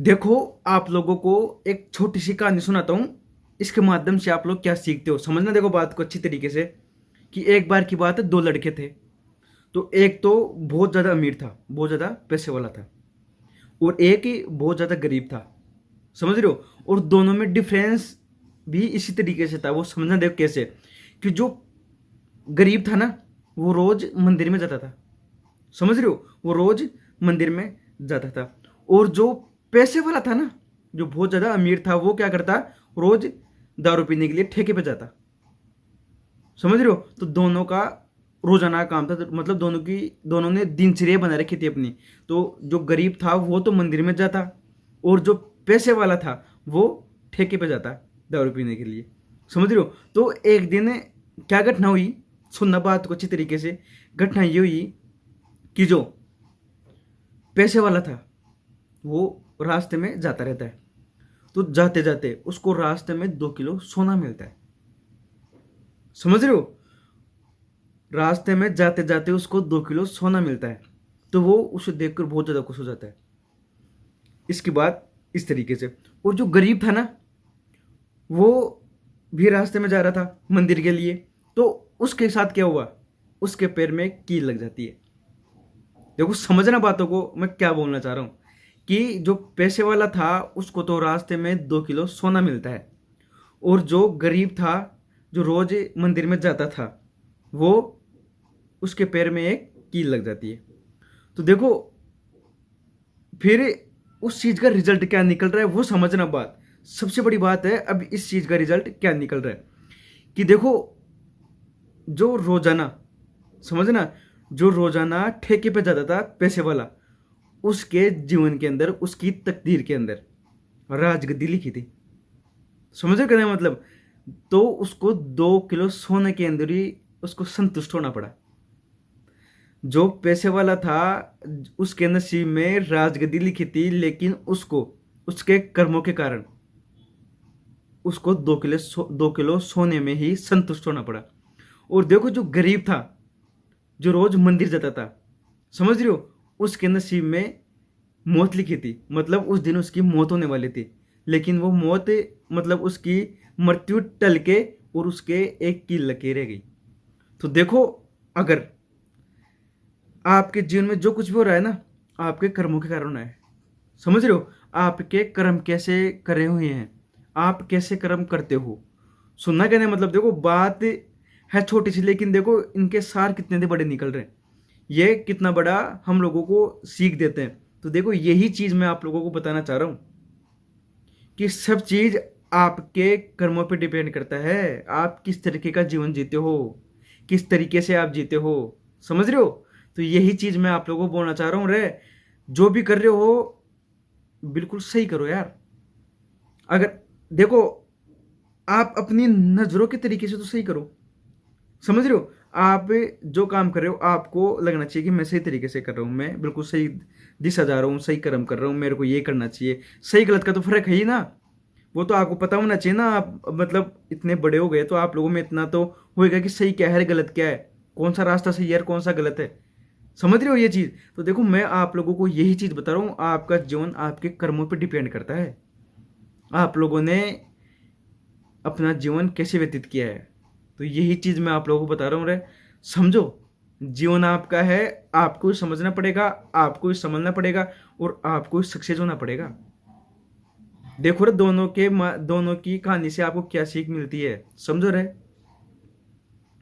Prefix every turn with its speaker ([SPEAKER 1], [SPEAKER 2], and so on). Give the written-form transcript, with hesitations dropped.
[SPEAKER 1] देखो, आप लोगों को एक छोटी सी कहानी सुनाता हूँ। इसके माध्यम से आप लोग क्या सीखते हो समझना। देखो बात को अच्छी तरीके से कि एक बार की बात है, दो लड़के थे। तो एक तो बहुत ज़्यादा अमीर था, बहुत ज़्यादा पैसे वाला था, और एक ही बहुत ज़्यादा गरीब था। समझ रहे हो? और दोनों में डिफरेंस भी इसी तरीके से था। वो समझना देखो कैसे, कि जो गरीब था ना, वो रोज़ मंदिर में जाता था। समझ रहे हो? वो रोज़ मंदिर में जाता था। और जो पैसे वाला था ना, जो बहुत ज़्यादा अमीर था, वो क्या करता, रोज़ दारू पीने के लिए ठेके पे जाता। समझ रहे हो? तो दोनों का रोजाना काम था। तो मतलब दोनों ने दिनचर्या बना रखी थी अपनी। तो जो गरीब था वो तो मंदिर में जाता, और जो पैसे वाला था वो ठेके पे जाता दारू पीने के लिए। समझ रहे हो? तो एक दिन क्या घटना हुई, सुनना बात को अच्छी तरीके से। घटना ये हुई कि जो पैसे वाला था वो रास्ते में जाता रहता है। तो जाते जाते उसको रास्ते में 2 किलो सोना मिलता है। समझ रहे हो? रास्ते में जाते जाते उसको 2 किलो सोना मिलता है। तो वो उसे देखकर बहुत ज़्यादा खुश हो जाता है। इसकी बात इस तरीके से। और जो गरीब था ना, वो भी रास्ते में जा रहा था मंदिर के लिए। तो उसके साथ क्या हुआ, उसके पैर में कील लग जाती है। देखो समझना बातों को, मैं क्या बोलना चाह रहा हूँ, कि जो पैसे वाला था उसको तो रास्ते में 2 किलो सोना मिलता है, और जो गरीब था, जो रोज मंदिर में जाता था, वो उसके पैर में एक कील लग जाती है। तो देखो फिर उस चीज का रिजल्ट क्या निकल रहा है वो समझना। बात सबसे बड़ी बात है, अब इस चीज का रिजल्ट क्या निकल रहा है, कि देखो जो रोजाना, समझना, जो रोजाना ठेके पे जाता था पैसे वाला, उसके जीवन के अंदर, उसकी तकदीर के अंदर राजगद्दी लिखी थी। समझे कहने का मतलब? तो उसको 2 किलो सोने के अंदर ही उसको संतुष्ट होना पड़ा। जो पैसे वाला था, उसके नसीब में राजगद्दी लिखी थी, लेकिन उसको उसके कर्मों के कारण उसको 2 किलो सोने में ही संतुष्ट होना पड़ा। और देखो जो गरीब था, जो रोज मंदिर जाता था, समझ रहे हो, उसके नसीब में मौत लिखी थी। मतलब उस दिन उसकी मौत होने वाली थी, लेकिन वो मौत, मतलब उसकी मृत्यु टल के और उसके एक कील लगी रह गई। तो देखो, अगर आपके जीवन में जो कुछ भी हो रहा है ना, आपके कर्मों के कारण है। समझ रहे हो? आपके कर्म कैसे करे हुए हैं, आप कैसे कर्म करते हो। सुनना कहने का मतलब, देखो बात है छोटी सी, लेकिन देखो इनके सार कितने बड़े निकल रहे हैं। ये कितना बड़ा हम लोगों को सीख देते हैं। तो देखो यही चीज मैं आप लोगों को बताना चाह रहा हूं, कि सब चीज आपके कर्मों पे डिपेंड करता है। आप किस तरीके का जीवन जीते हो, किस तरीके से आप जीते हो। समझ रहे हो? तो यही चीज मैं आप लोगों को बोलना चाह रहा हूँ रे। जो भी कर रहे हो बिल्कुल सही करो यार। अगर देखो, आप अपनी नजरों के तरीके से तो सही करो। समझ रहे हो? आप जो काम कर रहे हो आपको लगना चाहिए कि मैं सही तरीके से कर रहा हूँ, मैं बिल्कुल सही दिशा जा रहा हूँ, सही कर्म कर रहा हूँ, मेरे को ये करना चाहिए। सही गलत का तो फर्क है ही ना। वो तो आपको पता होना चाहिए ना। आप मतलब इतने बड़े हो गए तो आप लोगों में इतना तो होएगा कि सही क्या है, गलत क्या है, कौन सा रास्ता सही है और कौन सा गलत है। समझ रहे हो ये चीज? तो देखो मैं आप लोगों को यही चीज बता रहा हूँ, आपका जीवन आपके कर्मों पर डिपेंड करता है। आप लोगों ने अपना जीवन कैसे व्यतीत किया है। तो यही चीज मैं आप लोगों को बता रहा हूँ रे। समझो, जीवन आपका है, आपको ही समझना पड़ेगा, आपको ही समझना पड़ेगा, और आपको ही सक्सेस होना पड़ेगा। देखो रे, दोनों की कहानी से आपको क्या सीख मिलती है, समझो रे।